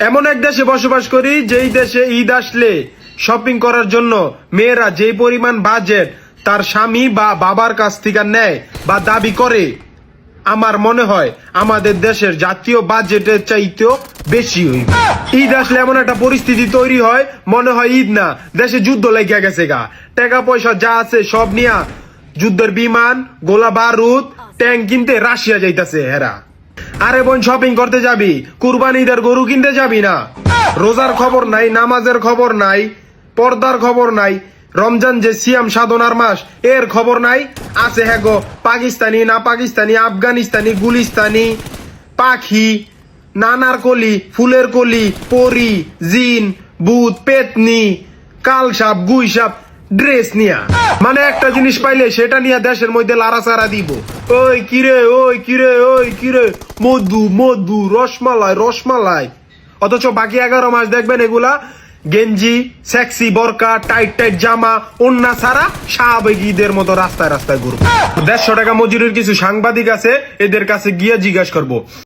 এমন এক দেশে বসবাস করি যেই দেশে ঈদ আসলে শপিং করার জন্য মেয়েরা যেই পরিমাণ বাজেট তার স্বামী বা বাবার কাছ থেকে নেয় বা দাবি করে, আমার মনে হয় আমাদের দেশের জাতীয় বাজেটের চাইতেও বেশি হইবে। ঈদ আসলে এমন একটা পরিস্থিতি তৈরি হয়, মনে হয় ঈদ না, দেশে যুদ্ধ লেগে গেছে গা। টাকা পয়সা যা আছে সব নিয়া যুদ্ধের বিমান, গোলা বারুদ, ট্যাঙ্ক কিনতে রাশিয়া যাইতাছে হেরা। আরে বোন, শপিং করতে যাবি, কুরবানি ঈদের গরু কিনতে যাবি না? রোজার খবর নাই, নামাজের খবর নাই, পর্দার খবর নাই, রমজান যে সিয়াম সাধনার মাস এর খবর নাই। আছে হ্যাঁ গো পাকিস্তানি, না পাকিস্তানি, আফগানিস্তানি, গুলিস্তানি, পাখি, নানার কলি, ফুলের কলি, পরি, জিন, ভূত, পেতনি, কালসাপ, গুইসাপ ড্রেস নিয়া, মানে একটা জিনিস পাইলে সেটা নিয়ে দেশের মধ্যে লাড়াচাড়া দিব। ওই কিরে, ওই কিরে, ওই কিরে, মধু মধু, রসমালাই রসমালাই। অথচ বাকি 11 মাস দেখবেন এগুলা গেঞ্জি, সেক্সি বরকা, টাইট টাইট জামা, ওন্না ছাড়া স্বাভাবিক ঈদের মতো রাস্তায় রাস্তায় ঘুরবো। 150 টাকা মজুরির কিছু সাংবাদিক আছে, এদের কাছে গিয়ে জিজ্ঞাসা করবো